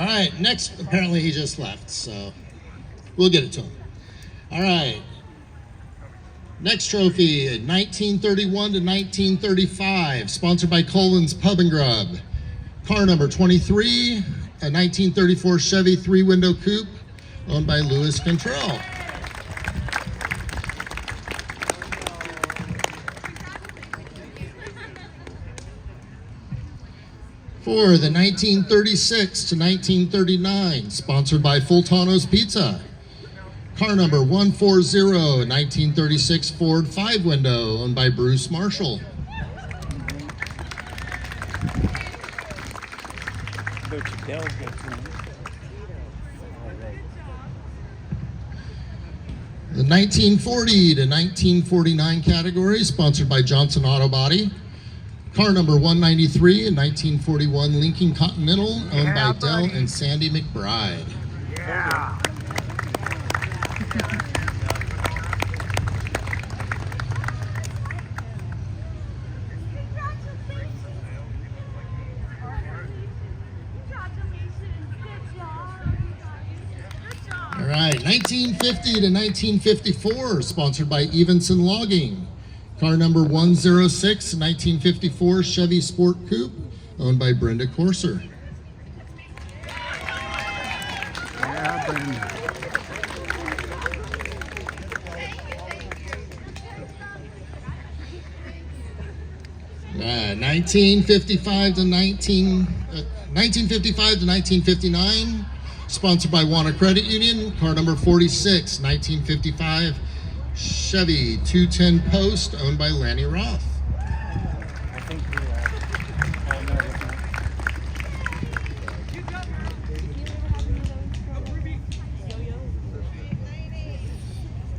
All right, next, apparently he just left, so we'll get it to him. All right. Next trophy, 1931 to 1935, sponsored by Colin's Pub and Grub. Car number 23, a 1934 Chevy 3-window coupe, owned by Louis Cantrell. For the 1936 to 1939, sponsored by Fultano's Pizza. Car number 140, a 1936 Ford 5-window, owned by Bruce Marshall. The 1940 to 1949 category, sponsored by Johnson Auto Body. Car number 193, a 1941 Lincoln Continental, owned by Dell and Sandy McBride. Yeah. All right, 1950 to 1954, sponsored by Evenson Logging. Car number 106, 1954 Chevy Sport Coupe, owned by Brenda Corser. Yeah, Brenda. 1955 to 1959, sponsored by Wanna Credit Union. Car number 46, 1955 Chevy 210 Post, owned by Lanny Roth.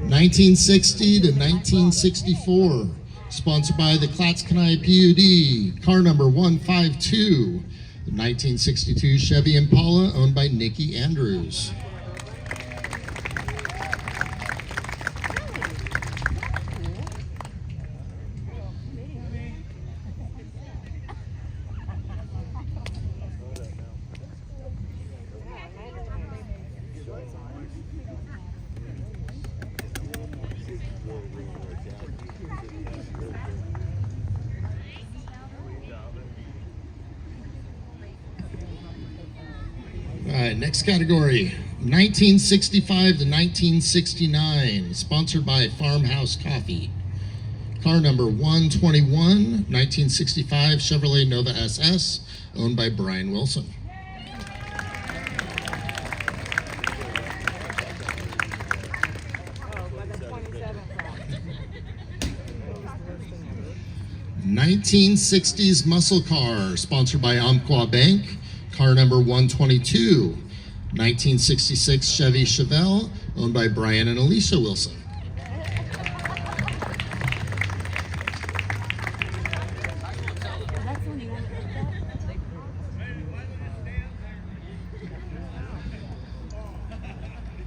1960 to 1964, sponsored by the Clatskanie PUD. Car number 152, the 1962 Chevy Impala, owned by Nikki Andrews. 1965 next category, 1965 to 1969, sponsored by Farmhouse Coffee. Car number 121, 1965 Chevrolet Nova SS, owned by Brian Wilson. '60s muscle car, sponsored by Umpqua Bank. Car number 122, 1966 Chevy Chevelle, owned by Brian and Alicia Wilson.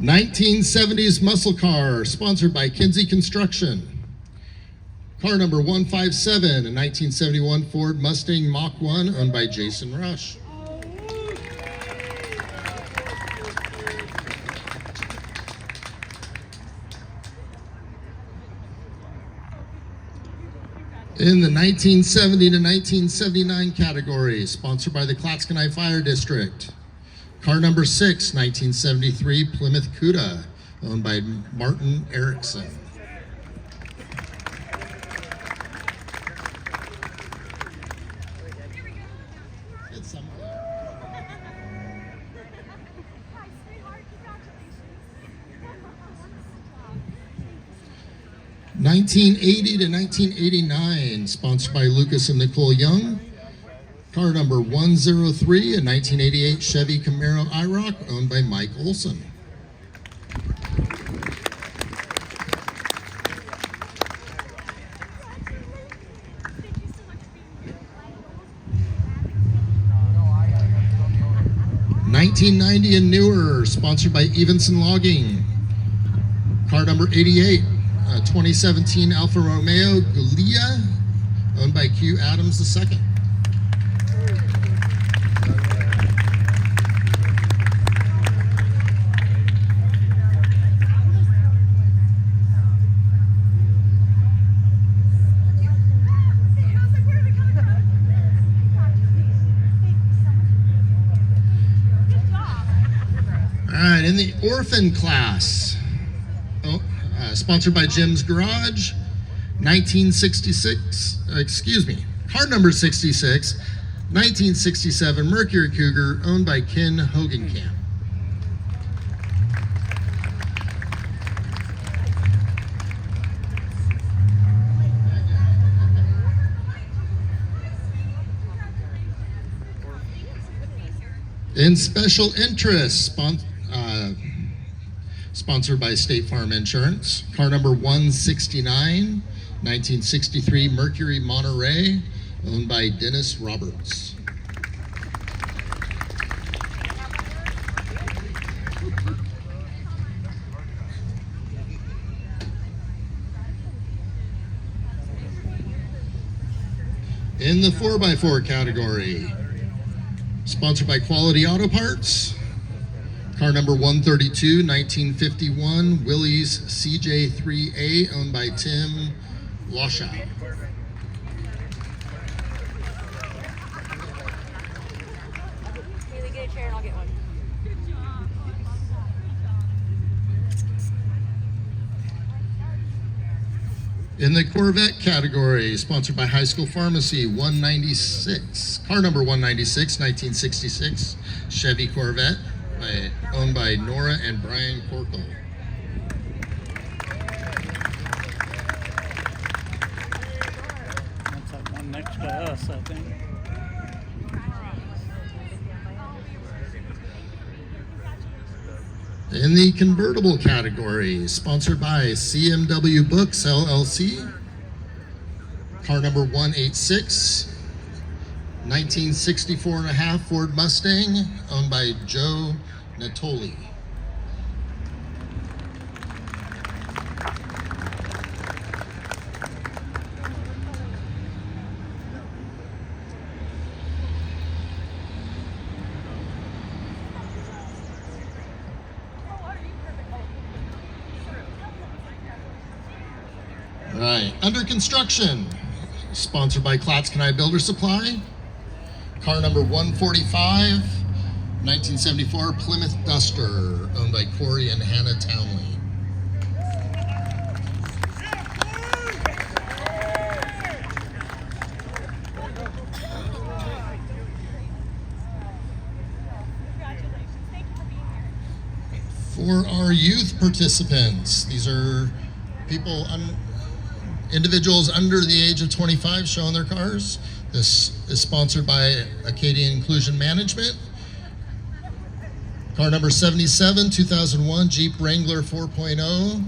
'70s muscle car, sponsored by Kinsey Construction. Car number 157, a 1971 Ford Mustang Mach 1, owned by Jason Rush. In the 1970 to 1979 category, sponsored by the Clatskanie Fire District. Car number 6, 1973 Plymouth Cuda, owned by Martin Erickson. 1980 to 1989, sponsored by Lucas and Nicole Young. Car number 103, a 1988 Chevy Camaro IROC, owned by Mike Olson. $1990 and newer, sponsored by Evenson Logging. Car number 88. 2017 Alfa Romeo Giulia, owned by Q Adams II. All right, in the orphan class, sponsored by Jim's Garage, 1966, card number 66, 1967 Mercury Cougar, owned by Ken Hogenkamp. In special interest, sponsored by State Farm Insurance, car number 169, 1963 Mercury Monterey, owned by Dennis Roberts. In the 4x4 category, sponsored by Quality Auto Parts, car number 132, 1951, Willys CJ3A, owned by Tim Lashow. Haley, get a chair and I'll get one. In the Corvette category, sponsored by High School Pharmacy, 196, car number 196, 1966, Chevy Corvette, owned by Nora and Brian Corkle. That's that one next to us, I think. In the convertible category, sponsored by CMW Books LLC, car number 186, 1964 and a half Ford Mustang, owned by Joe Natoli. All right, under construction, sponsored by Clatskanie Builder Supply, car number 145, 1974 Plymouth Duster, owned by Corey and Hannah Townley. For our youth participants, these are people, individuals under the age of 25 showing their cars. This is sponsored by Acadian Inclusion Management. Car number 77, 2001 Jeep Wrangler 4.0,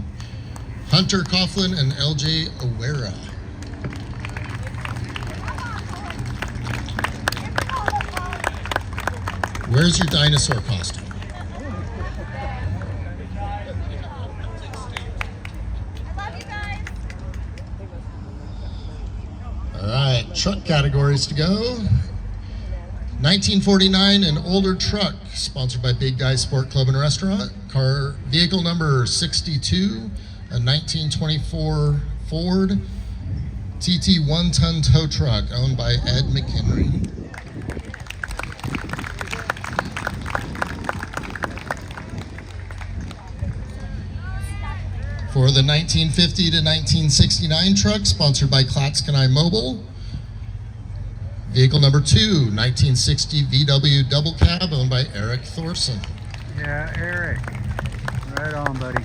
Hunter Coughlin and LJ Awera. Where's your dinosaur costume? All right, truck categories to go. 1949 and older truck, sponsored by Big Guy Sport Club and Restaurant. Vehicle number 62, a 1924 Ford TT 1-ton tow truck, owned by Ed McHenry. For the 1950 to 1969 truck, sponsored by Clatskanie Mobile. Vehicle number 2, 1960 VW double cab, owned by Eric Thorson. Yeah, Eric. Right on, buddy.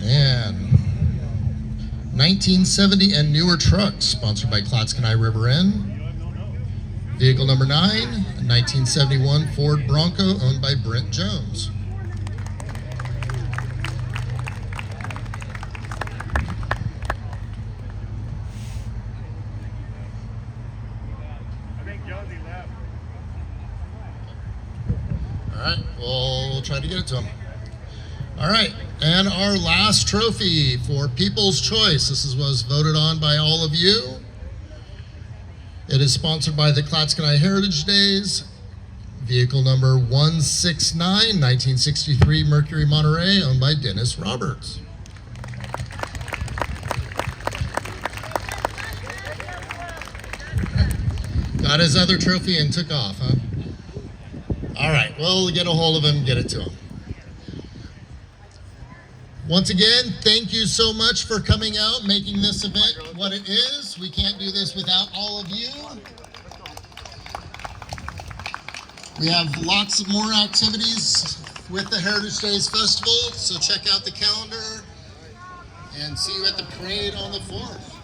And 1970 and newer trucks, sponsored by Clatskanie River Inn. Vehicle number 9, a 1971 Ford Bronco, owned by Brent Jones. All right, we'll try to get it to him. All right, and our last trophy for People's Choice. This was voted on by all of you. It is sponsored by the Clatskanie Heritage Days. Vehicle number 169, 1963 Mercury Monterey, owned by Dennis Roberts. Got his other trophy and took off, huh? All right, we'll get a hold of him, get it to him. Once again, thank you so much for coming out, making this event what it is. We can't do this without all of you. We have lots of more activities with the Heritage Days Festival, so check out the calendar and see you at the parade on the 4th.